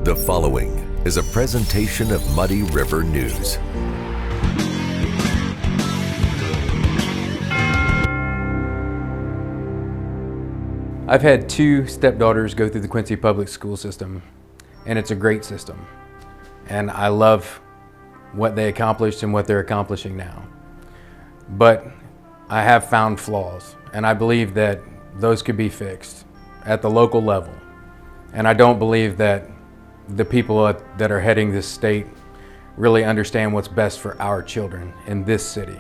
The following is a presentation of Muddy River News. I've had two stepdaughters go through the Quincy public school system, and it's a great system. And I love what they accomplished and what they're accomplishing now. But I have found flaws, and I believe that those could be fixed at the local level. And I don't believe that the people that are heading this state really understand what's best for our children in this city.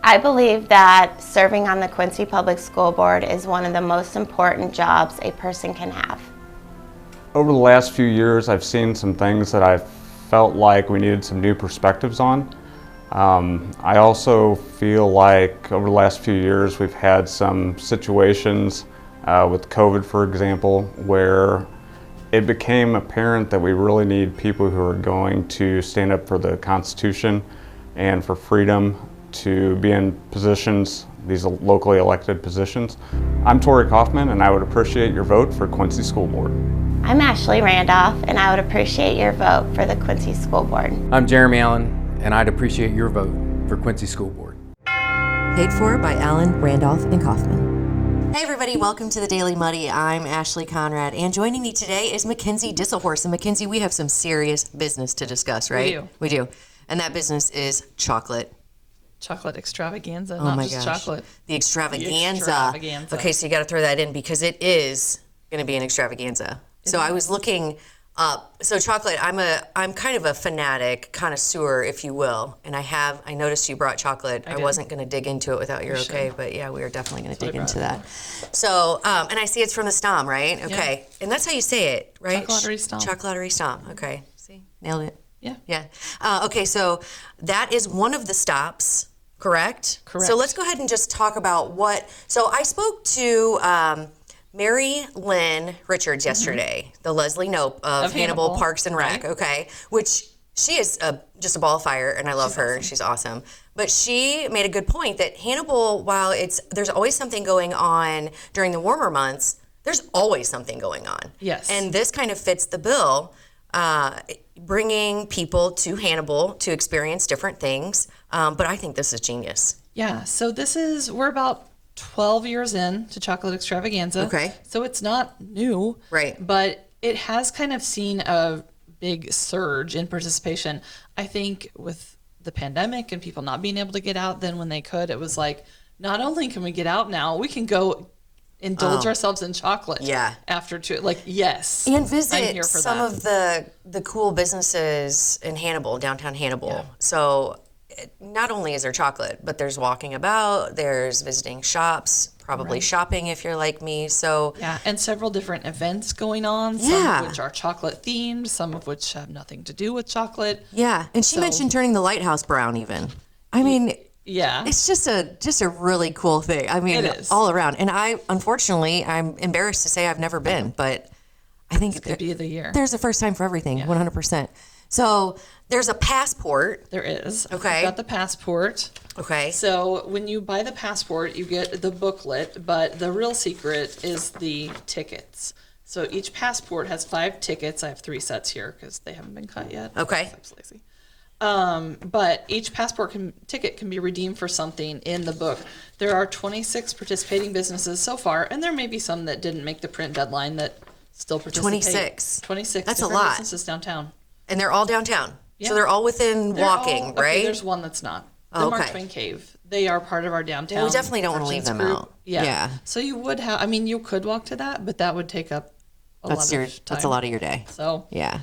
I believe that serving on the Quincy Public School Board is one of the most important jobs a person can have. Over the last few years, I've seen some things that I felt like we needed some new perspectives on. I also feel like over the last few years, we've had some situations with COVID, for example, where it became apparent that we really need people who are going to stand up for the Constitution and for freedom to be in positions, these locally elected positions. I'm Tori Kaufman, and I would appreciate your vote for Quincy School Board. I'm Ashley Randolph, and I would appreciate your vote for the Quincy School Board. I'm Jeremy Allen, and I'd appreciate your vote for Quincy School Board. Paid for by Allen, Randolph, and Kaufman. Hey everybody, welcome to the Daily Muddy. I'm Ashley Conrad, and joining me today is McKenzie Disselhorst. And McKenzie, we have some serious business to discuss, right? We do. And that business is chocolate. Chocolate extravaganza, Oh not my just gosh. chocolate. The extravaganza. Extravaganza. Okay, so you got to throw that in because it is going to be an extravaganza. So I was looking up. So chocolate, I'm kind of a fanatic connoisseur, if you will, and I noticed you brought chocolate. I wasn't going to dig into it without your okay, but yeah, we are definitely going to dig into that. So, and I see it's from the Stom, right? Okay, yeah. And that's how you say it, right? Chocolaterie Stom. Chocolaterie Stom. Okay, see, nailed it. Yeah. Yeah. Okay, so that is one of the stops, correct? Correct. So let's go ahead and just talk about what. So I spoke to Mary Lynn Richards yesterday, the Leslie Knope of Hannibal Parks and Rec, right. okay, which she is just a ball of fire, and I love her. Awesome. She's awesome. But she made a good point that Hannibal, while there's always something going on during the warmer months, there's always something going on. Yes. And this kind of fits the bill, bringing people to Hannibal to experience different things. But I think this is genius. Yeah, so we're about 12 years in to Chocolate Extravaganza. Okay. So it's not new. Right. But it has kind of seen a big surge in participation. I think with the pandemic and people not being able to get out then when they could, it was like, not only can we get out now, we can go indulge ourselves in chocolate. Yeah. After yes. And I'm visit here for some that. of the cool businesses in Hannibal, downtown Hannibal. Yeah. So not only is there chocolate, but there's walking about, there's visiting shops, probably shopping if you're like me. So yeah, and several different events going on, some of which are chocolate themed, some of which have nothing to do with chocolate. yeah, and she mentioned turning the lighthouse brown even. I mean, yeah, it's just a really cool thing. I mean, it is. all around. And I'm embarrassed to say I've never been, but I think it could be the year. There's a first time for everything, 100%. So there's a passport. There is. Okay. I've got the passport. Okay. So when you buy the passport, you get the booklet, but the real secret is the tickets. So each passport has 5 tickets. I have 3 sets here because they haven't been cut yet. Okay. I'm so lazy. But each passport ticket can be redeemed for something in the book. There are 26 participating businesses so far, and there may be some that didn't make the print deadline that still participate. 26. 26. That's a different lot. Businesses downtown. And they're all downtown. Yeah. So they're all within walking, Okay, right? there's one that's not. The Oh, Mark okay. Twain Cave. They are part of our downtown. Well, we definitely don't want to leave Merchants them group. out. Yeah. Yeah. So you would have, you could walk to that, but that would take up a lot of time. That's a lot of your day. So, Yeah.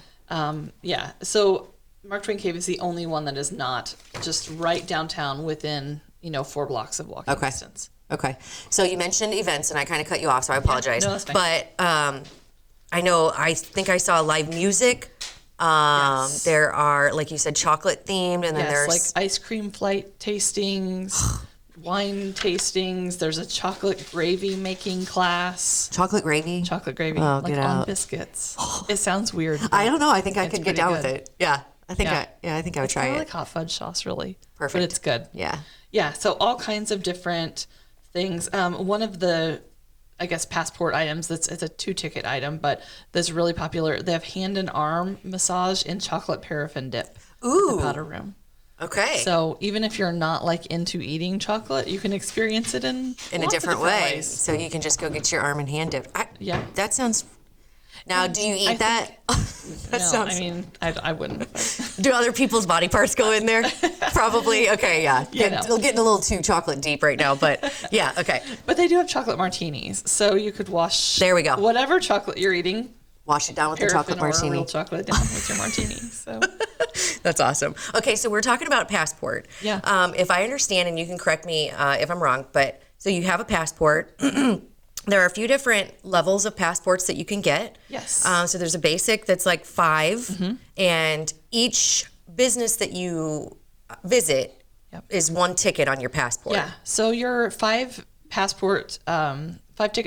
yeah. So Mark Twain Cave is the only one that is not just right downtown within, 4 blocks of walking distance. Okay. So you mentioned events, and I kind of cut you off, so I apologize. no, that's fine. But I think I saw live music. Yes. There are, like you said, chocolate themed, and then Yes, there's like ice cream flight tastings, wine tastings. There's a chocolate gravy making class. chocolate gravy. Chocolate gravy, Oh, like get on out. biscuits. It sounds weird. I don't know. I think I It's could get pretty down good. with it. Yeah. I think I think I would It's try kinda it. like hot fudge sauce, really. Perfect. But it's good. Yeah. Yeah, so all kinds of different things. One of the I guess, passport items. It's a 2-ticket item, but that's really popular. They have hand and arm massage and chocolate paraffin dip Ooh. in the powder room. Okay. So even if you're not like into eating chocolate, you can experience it in a lots of different way. ways. So you can just go get your arm and hand dipped. Yeah. That sounds. Now, do you eat I that? That No, sounds. I mean, I wouldn't. Do other people's body parts go in there? Probably. Okay, yeah. no. Getting a little too chocolate deep right now, but yeah, okay. But they do have chocolate martinis, so you could wash. There we go. Whatever chocolate you're eating, Wash it down with the chocolate paraffin or martini. real chocolate down with your martini. So That's awesome. Okay, so we're talking about passport. Yeah. If I understand, and you can correct me if I'm wrong, but so you have a passport. There are a few different levels of passports that you can get. Yes. So there's a basic that's like 5, Mm-hmm. and each business that you visit Yep. is 1 ticket on your passport. yeah, so your 5-ticket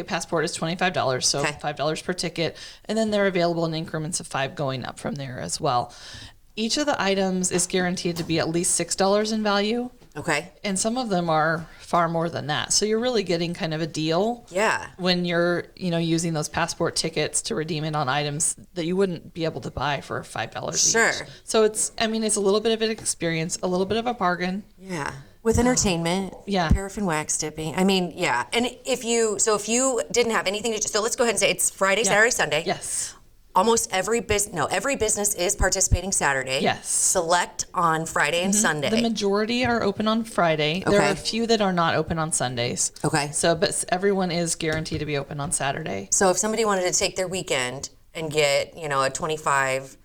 passport is $25, so Okay. $5 per ticket, and then they're available in increments of 5 going up from there as well. Each of the items is guaranteed to be at least $6 in value, Okay. and some of them are far more than that. So you're really getting kind of a deal Yeah. when you're, using those passport tickets to redeem it on items that you wouldn't be able to buy for $5 Sure. each. So it's a little bit of an experience, a little bit of a bargain. Yeah. With entertainment, Yeah. paraffin wax dipping. I mean, yeah. And if you didn't have anything to, so let's go ahead and say it's Friday, Yeah. Saturday, Sunday. Yes. Almost every business is participating Saturday. Yes. Select on Friday and Sunday. The majority are open on Friday. There Okay. are a few that are not open on Sundays. Okay. So, but everyone is guaranteed to be open on Saturday. So if somebody wanted to take their weekend and get, a 25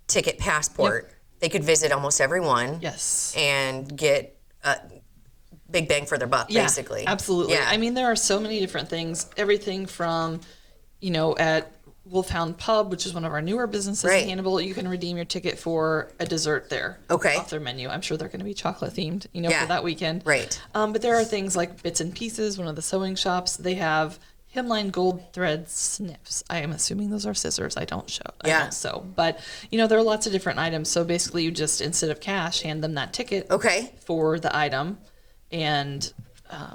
ticket passport, they could visit almost every one. Yes. And get a big bang for their buck, Yeah, basically. absolutely. Yeah. I mean, there are so many different things. Everything from, at Wolfhound Pub, which is one of our newer businesses Right. in Hannibal, you can redeem your ticket for a dessert there. Okay. Off their menu. I'm sure they're going to be chocolate themed, Yeah. for that weekend. Right. But there are things like Bits and Pieces, one of the sewing shops. They have hemline gold thread snips. I am assuming those are scissors. I don't Yeah. sew. But, there are lots of different items. So basically you just, instead of cash, hand them that ticket Okay. for the item. And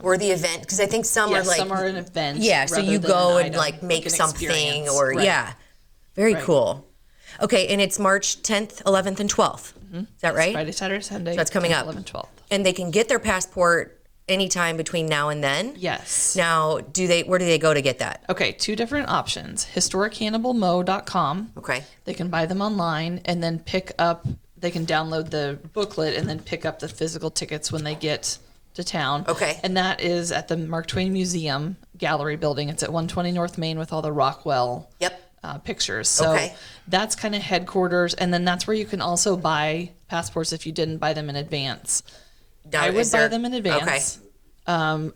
Or the event, because I think some are like some are an event. yeah, so rather you than go an and item, like make an something experience. or Right. yeah. Very Right. cool. Okay, and it's March 10th, 11th, and 12th. Is that right? Friday, Saturday, Sunday. That's coming 10th, up. 11th, 12th. And they can get their passport anytime between now and then? Yes. Now, where do they go to get that? Okay, 2 different options. HistoricHannibalMo.com. Okay. They can buy them online and then they can download the booklet and then pick up the physical tickets when they get to town. Okay. And that is at the Mark Twain Museum Gallery building. It's at 120 North Main with all the Rockwell Yep. pictures. So Okay. that's kind of headquarters. And then that's where you can also buy passports if you didn't buy them in advance. Now, I would is buy there- them in advance. Okay.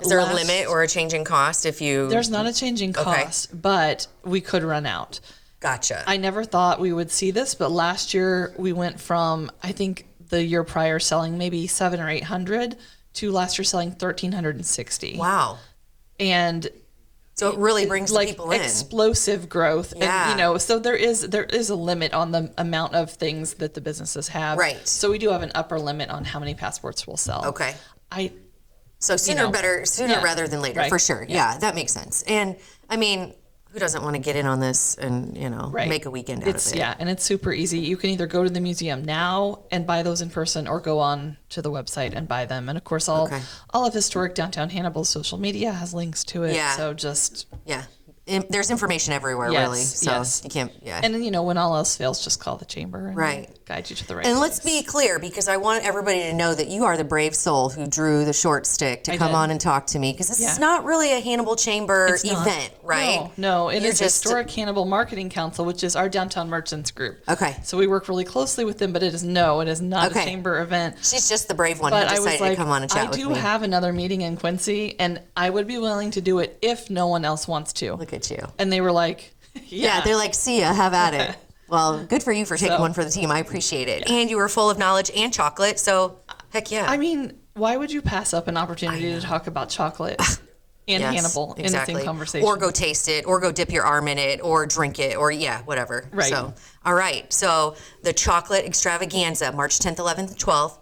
Is there a limit or a change in cost if you? There's not a change in cost, but we could run out. Gotcha. I never thought we would see this, but last year we went from, I think the year prior selling maybe 700 or 800 to last year selling 1,360. Wow. And So it really brings the like people in. explosive growth. Yeah. And, so there is a limit on the amount of things that the businesses have. Right. So we do have an upper limit on how many passports we'll sell. Okay. So sooner Yeah. rather than later, Right. for sure. Yeah, that makes sense. And I mean, who doesn't want to get in on this and, Right. make a weekend out of it? Yeah, and it's super easy. You can either go to the museum now and buy those in person or go on to the website and buy them. And of course, all of Historic Downtown Hannibal's social media has links to it. Yeah. So just... Yeah. There's information everywhere, Yes, really. So yes. you can't, yeah. And then, when all else fails, just call the chamber and Right. they'll guide you to the right And let's place. be clear, because I want everybody to know that you are the brave soul who drew the short stick to I come did. on and talk to me, because this Yeah. is not really a Hannibal Chamber It's not. event, right? No, it You're is just- Historic Hannibal Marketing Council, which is our downtown merchants group. Okay. So we work really closely with them, but it is not Okay. a chamber event. She's just the brave one But who I was decided like, to come on and chat I with do me. have another meeting in Quincy, and I would be willing to do it if no one else wants to. Look at you. And they were like, Yeah, they're like, see ya, have at it. Well, good for you for taking So- one for the team. I appreciate it. And you were full of knowledge and chocolate, so heck yeah. I mean, why would you pass up an opportunity to talk about chocolate and Yes, Hannibal in the same conversation? Or go taste it, or go dip your arm in it, or drink it, or whatever. Right. So, all right. So the chocolate extravaganza, March 10th, 11th, and 12th,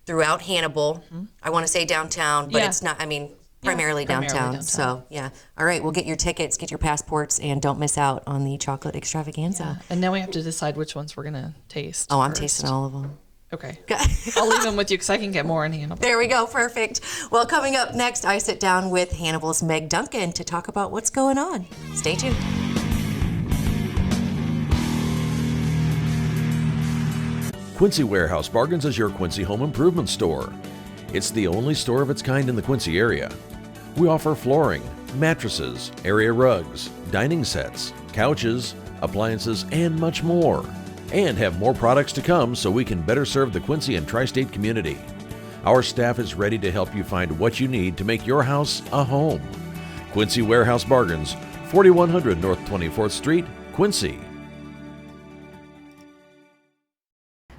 throughout Hannibal. I want to say downtown, but Yeah. it's not. I mean, primarily downtown. Primarily downtown. So, yeah. All right, we'll get your tickets, get your passports, and don't miss out on the chocolate extravaganza. And now we have to decide which ones we're going to taste. Oh, I'm first. tasting all of them. Okay. I'll leave them with you because I can get more in Hannibal. There we go. Perfect. Well, coming up next, I sit down with Hannibal's Meg Duncan to talk about what's going on. Stay tuned. Quincy Warehouse Bargains is your Quincy home improvement store. It's the only store of its kind in the Quincy area. We offer flooring, mattresses, area rugs, dining sets, couches, appliances, and much more. And have more products to come so we can better serve the Quincy and tri-state community. Our staff is ready to help you find what you need to make your house a home. Quincy Warehouse Bargains, 4100 North 24th Street, Quincy.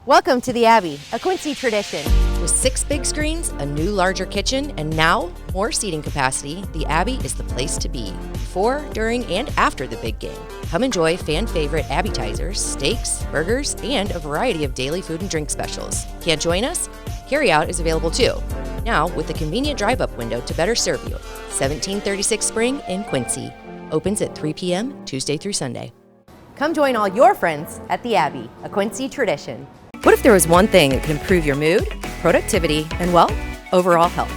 Welcome to the Abbey, a Quincy tradition. With 6 big screens, a new larger kitchen, and now more seating capacity, the Abbey is the place to be before, during, and after the big game. Come enjoy fan favorite appetizers, steaks, burgers, and a variety of daily food and drink specials. Can't join us? Carryout is available too. Now with a convenient drive-up window to better serve you. 1736 Spring in Quincy. Opens at 3 p.m. Tuesday through Sunday. Come join all your friends at the Abbey, a Quincy tradition. What if there was one thing that could improve your mood, productivity, and, well, overall health?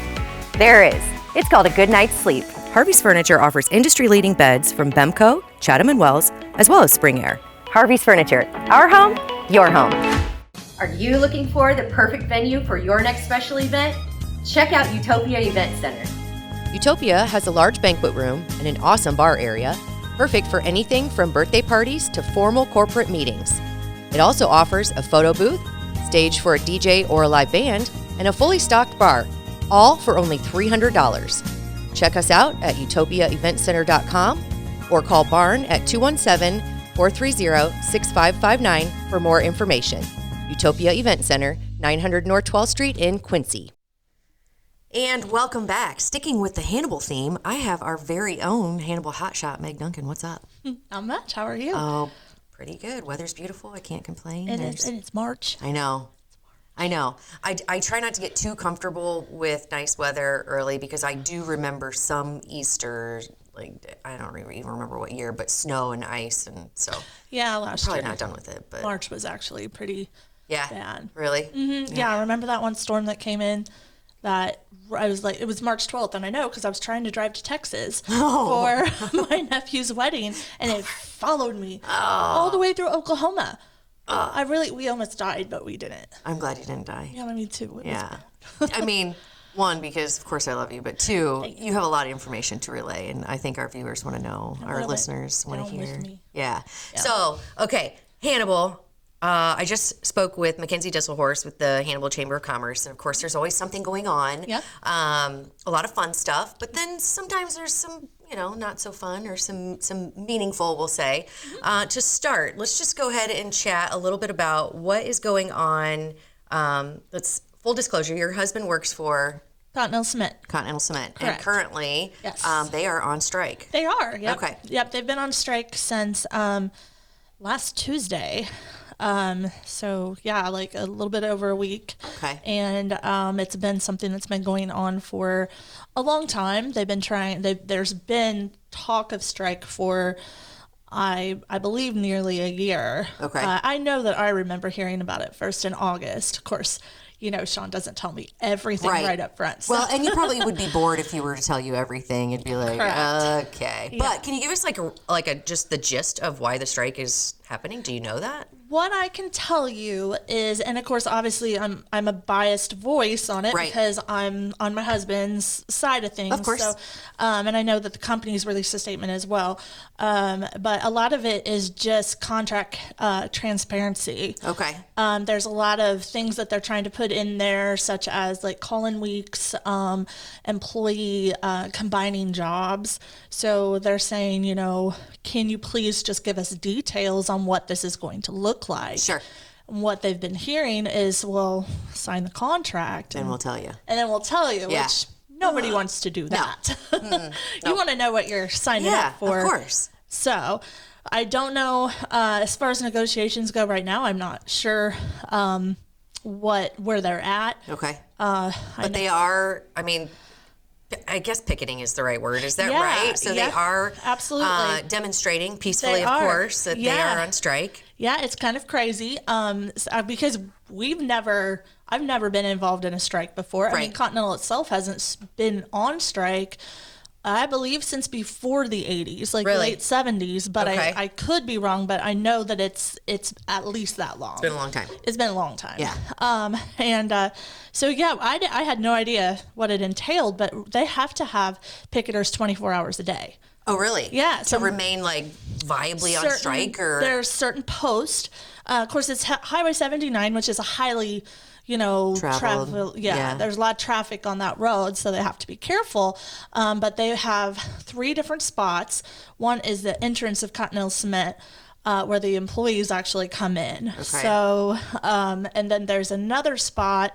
There is. It's called a good night's sleep. Harvey's Furniture offers industry-leading beds from Bemco, Chatham & Wells, as well as Spring Air. Harvey's Furniture, our home, your home. Are you looking for the perfect venue for your next special event? Check out Utopia Event Center. Utopia has a large banquet room and an awesome bar area, perfect for anything from birthday parties to formal corporate meetings. It also offers a photo booth, stage for a DJ or a live band, and a fully stocked bar, all for only $300. Check us out at utopiaeventcenter.com or call Barn at 217-430-6559 for more information. Utopia Event Center, 900 North 12th Street in Quincy. And welcome back. Sticking with the Hannibal theme, I have our very own Hannibal hotshot, Meg Duncan. What's up? Not much. How are you? Oh, pretty good. Weather's beautiful. I can't complain. And it's March. I know. I try not to get too comfortable with nice weather early because I do remember some Easter, like I don't even remember what year, but snow and ice, and so Yeah, last probably year. not done with it. But March was actually pretty bad. Really? Mm-hmm. Yeah, I remember that one storm that came in that I was like, it was March 12th, and I know because I was trying to drive to Texas for my nephew's wedding, and it followed me all the way through Oklahoma. We almost died, but we didn't. I'm glad you didn't die. Yeah, me too. Yeah. I mean, one, because of course I love you, but two, you have a lot of information to relay, and I think our viewers want to know, our listeners want to hear. Yeah. So, okay, Hannibal. I just spoke with McKenzie Disselhorst with the Hannibal Chamber of Commerce, and of course there's always something going on. Yep. A lot of fun stuff, but then sometimes there's some, not so fun or some meaningful, we'll say. To start, let's just go ahead and chat a little bit about what is going on. Let's full disclosure, your husband works for Continental Cement. Correct. And currently, they are on strike. They are. Yep. Okay. Yep. They've been on strike since last Tuesday. So yeah, like a little bit over a week. Okay. And it's been something that's been going on for a long time. They've been there's been talk of strike for I believe nearly a year. Okay. I know that I remember hearing about it first in August. Of course, Sean doesn't tell me everything right up front. So. Well, and you probably would be bored if he were to tell you everything. It'd be like, Correct. Okay. Yeah. But can you give us just the gist of why the strike is happening? Do you know that? What I can tell you is, and of course, obviously, I'm a biased voice on it because I'm on my husband's side of things. Of course. So, and I know that the company's released a statement as well. But a lot of it is just contract transparency. Okay. There's a lot of things that they're trying to put in there, such as like call-in weeks, employee combining jobs. So they're saying, can you please just give us details on what this is going to look like? Sure. And what they've been hearing is, well, sign the contract. And we'll tell you. And then we'll tell you, which nobody wants to do that. No. You want to know what you're signing up for. Yeah, of course. So I don't know, as far as negotiations go right now, I'm not sure where they're at. Okay. But they are, I guess picketing is the right word. Is that Yeah, right? So they yeah, are absolutely demonstrating peacefully, They of are. course, that they are on strike. Yeah, it's kind of crazy because I've never been involved in a strike before. I mean, Right. Continental itself hasn't been on strike, I believe, since before the 80s, like Really? late 70s. But Okay. I could be wrong, but I know that it's at least that long. It's been a long time. It's been a long time. Yeah. So yeah, I had no idea what it entailed, but they have to have picketers 24 hours a day. Oh, really? Yeah, To so- remain like viably on strike, or there's certain posts. Of course, it's Highway 79, which is a highly, Traveled, yeah. there's a lot of traffic on that road, so they have to be careful. But they have 3 different spots. One is the entrance of Continental Cement, where the employees actually come in. Okay. So, and then there's another spot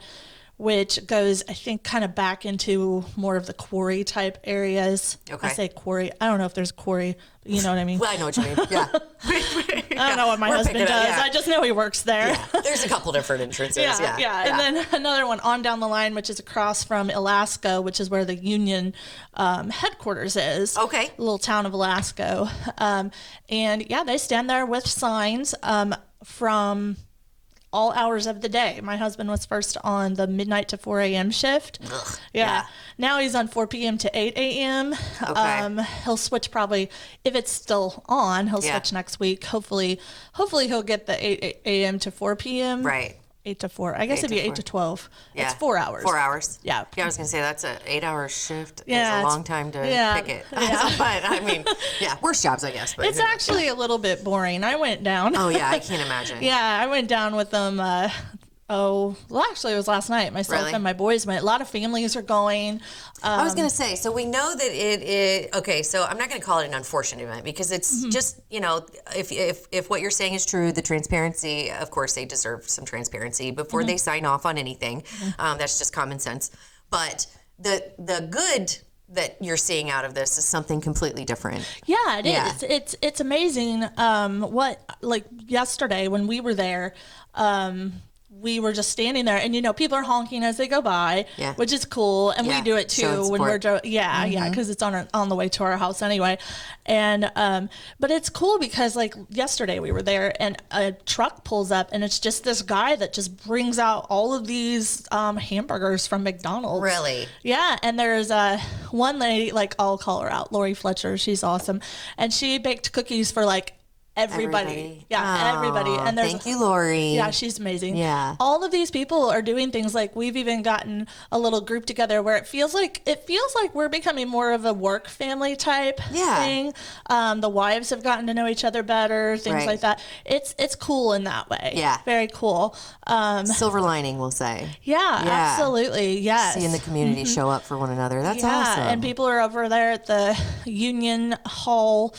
which goes, I think, kind of back into more of the quarry type areas. Okay. I say quarry. I don't know if there's quarry, but you know what I mean. Well, I know what you mean. Yeah. I don't know what my We're husband picking does. up, yeah. I just know he works there. Yeah. There's a couple different entrances. Yeah. And then another one on down the line, which is across from Alaska, which is where the union headquarters is. Okay. Little town of Alaska. And yeah, they stand there with signs from all hours of the day. My husband was first on the midnight to 4 a.m. shift. Ugh, Yeah. Now he's on 4 p.m. to 8 a.m. Okay. He'll switch probably, if it's still on, he'll Yeah. switch next week. Hopefully he'll get the 8 a.m. to 4 p.m. Right. 8 to 4. I guess 8 it'd be to 8 4. to 12. Yeah. It's 4 hours. 4 hours. Yeah. Yeah, I was going to say that's an 8-hour shift. Yeah, It's a it's- long time to yeah, picket. yeah. But I mean, yeah, worse jobs, I guess. But It's actually a little bit boring. I went down. Oh, yeah, I can't imagine. Yeah, I went down with them. Actually, it was last night. Myself Really? and my boys went. A lot of families are going. I was going to say, so we know that it is, okay, so I'm not going to call it an unfortunate event because it's Mm-hmm. just, if what you're saying is true, the transparency, of course, they deserve some transparency before Mm-hmm. they sign off on anything. That's just common sense. But the good that you're seeing out of this is something completely different. Yeah, it Yeah. is. It's amazing. Like yesterday when we were there, we were just standing there, and people are honking as they go by, Yeah. which is cool, and Yeah, we do it showing too when we're support. because it's on the way to our house anyway, and but it's cool because like yesterday we were there, and a truck pulls up, and it's just this guy that just brings out all of these hamburgers from McDonald's. Really? Yeah, and there's one lady, like I'll call her out, Lori Fletcher. She's awesome, and she baked cookies for like everybody. Yeah, Aw, everybody. And there's thank you, Lori. Yeah, she's amazing. Yeah. All of these people are doing things like we've even gotten a little group together where it feels like we're becoming more of a work family type thing. The wives have gotten to know each other better, things Right. like that. It's cool in that way. Yeah. Very cool. Silver lining, we'll say. Yeah, absolutely. Yes. Seeing the community show up for one another. That's Yeah, awesome. and people are over there at the Union Hall.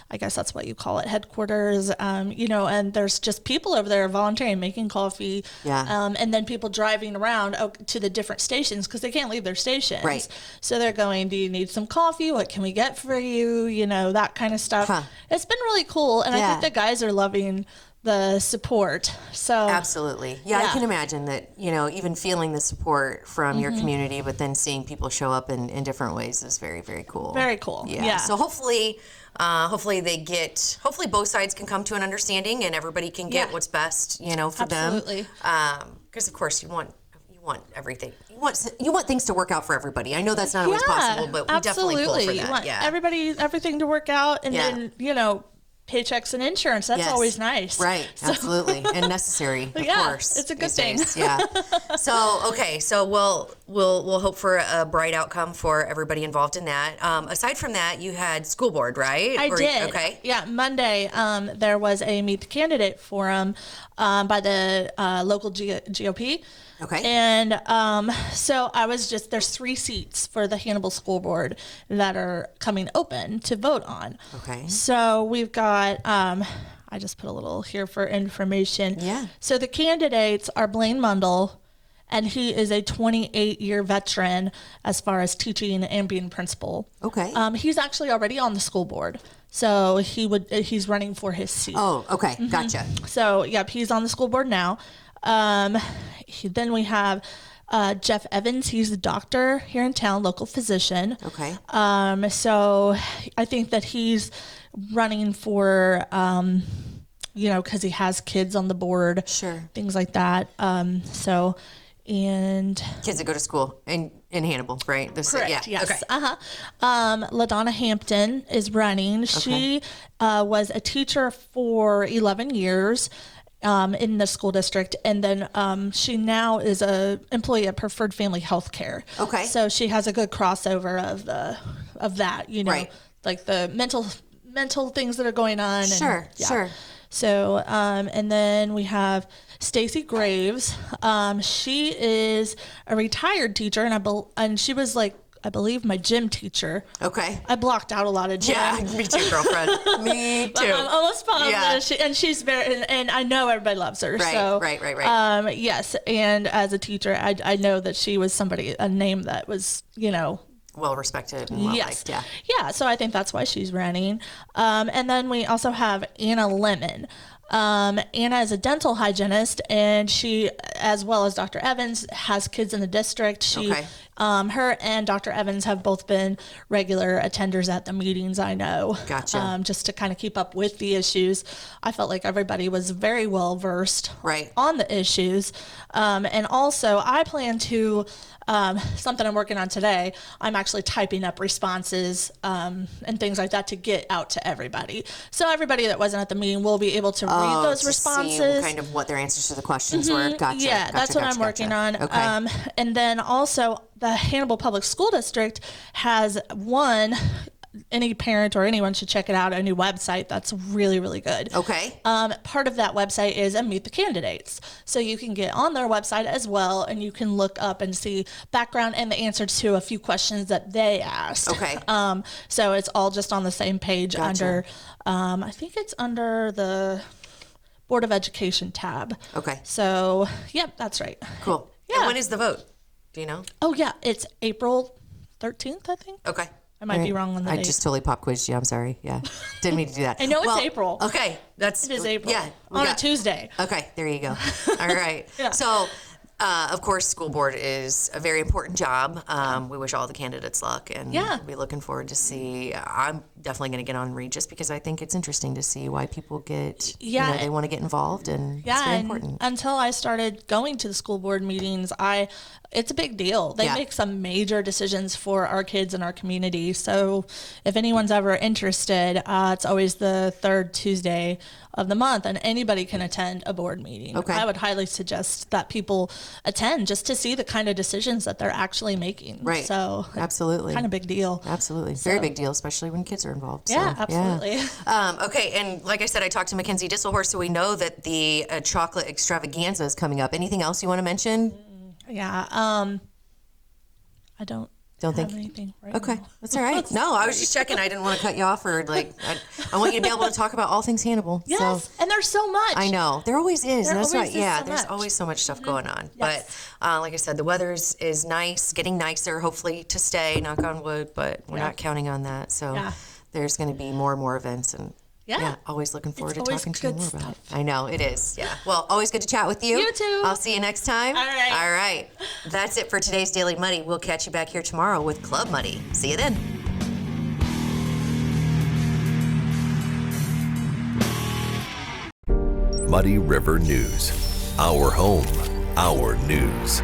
I guess that's what you call it, headquarters, and there's just people over there volunteering, making coffee, and then people driving around to the different stations because they can't leave their stations. Right. So they're going, do you need some coffee? What can we get for you? That kind of stuff. Huh. It's been really cool, and I Yeah. think the guys are loving the support. So Absolutely. Yeah, I Yeah. can imagine that, even feeling the support from your community, but then seeing people show up in different ways is very, very cool. Very cool. Yeah. So hopefully both sides can come to an understanding and everybody can get Yeah. what's best, for Absolutely. them. Because of course you want everything. You want things to work out for everybody. I know that's not always possible, but we definitely pull for You that. want Yeah. everything to work out, and Yeah. then paychecks and insurance. That's Yes. always nice. Right, absolutely, and necessary, of Yeah, course. it's a good these thing. days. Yeah. So we'll hope for a bright outcome for everybody involved in that. Aside from that, you had school board, right? I did. Okay. Yeah, Monday there was a Meet the Candidate forum by the local GOP. Okay. And so there's 3 seats for the Hannibal School Board that are coming open to vote on. Okay. So we've got, I just put a little here for information. Yeah. So the candidates are Blaine Mundell, and he is a 28-year veteran as far as teaching and being principal. Okay. He's actually already on the school board. So he's running for his seat. Oh, okay. Gotcha. So, yep, he's on the school board now. Then we have Jeff Evans. He's a doctor here in town, local physician. Okay. So I think that he's running for, because he has kids on the board. Sure. Things like that. And kids that go to school in Hannibal, right? correct. Yeah. Yes. Okay. LaDonna Hampton is running. She was a teacher for 11 years. In the school district, and then she now is a employee at Preferred Family Health Care. Okay. So she has a good crossover of that, Right. like the mental things that are going on. Sure. Sure. So, and then we have Stacy Graves. She is a retired teacher, and she was I believe my gym teacher. Okay. I blocked out a lot of gym. Yeah, me too, girlfriend. Me too. I'm almost positive. Yeah. She's very, and I know everybody loves her. Right, so, right. Yes, and as a teacher, I know that she was a name that was, well respected and well liked. Yeah. Yeah, so I think that's why she's running. And then we also have Anna Lemon. Anna is a dental hygienist, and she, as well as Dr. Evans, has kids in the district. Her and Dr. Evans have both been regular attenders at the meetings, I know. Gotcha. Just to kind of keep up with the issues. I felt like everybody was very well versed on the issues. And also, I plan to, something I'm working on today, I'm actually typing up responses and things like that to get out to everybody. So everybody that wasn't at the meeting will be able to read those responses. See kind of what their answers to the questions were. Gotcha. Yeah, that's what I'm working on. Okay. And then also the Hannibal Public School District has any parent or anyone should check it out, a new website that's really, really good. Okay. Part of that website is a Meet the Candidates. So you can get on their website as well, and you can look up and see background and the answers to a few questions that they asked. Okay. So it's all just on the same page under, I think it's under the Board of Education tab. Okay. So, yep, that's right. Cool. Yeah. And when is the vote? Do you know? Oh, yeah, it's April 13th, I think. Okay. I might be wrong on the date. I just totally pop quizzed you. I'm sorry. Yeah. Didn't mean to do that. I know it's April. Okay. It is April. Yeah. On a Tuesday. Okay. There you go. All right. Yeah. So, of course, school board is a very important job. We wish all the candidates luck, and we're looking forward to see. I'm definitely going to get on and read just because I think it's interesting to see why people get, they want to get involved, and it's very important. Until I started going to the school board meetings, it's a big deal. They make some major decisions for our kids in our community. So if anyone's ever interested, it's always the third Tuesday of the month, and anybody can attend a board meeting. Okay. I would highly suggest that people attend just to see the kind of decisions that they're actually making. Right. So absolutely, kind of big deal. Absolutely, very big deal, especially when kids are involved. Yeah, so, absolutely. Yeah. Okay, and like I said, I talked to McKenzie Disselhorst, so we know that the chocolate extravaganza is coming up. Anything else you want to mention? Yeah. I don't think anything right okay now. That's all right. No, I was just checking. I didn't want to cut you off, or I want you to be able to talk about all things Hannibal. Yes, so, and there's so much. I know there always is. There and that's always right. is Yeah, so there's much. always so much stuff going on. Yes. But like I said, the weather is nice, getting nicer. Hopefully to stay. Knock on wood. But we're not counting on that. So there's going to be more and more events, and always looking forward to talking to you more about it. I know it is. Yeah. Well, always good to chat with you. You too. I'll see you next time. All right. All right. That's it for today's Daily Muddy. We'll catch you back here tomorrow with Club Muddy. See you then. Muddy River News. Our home, our news.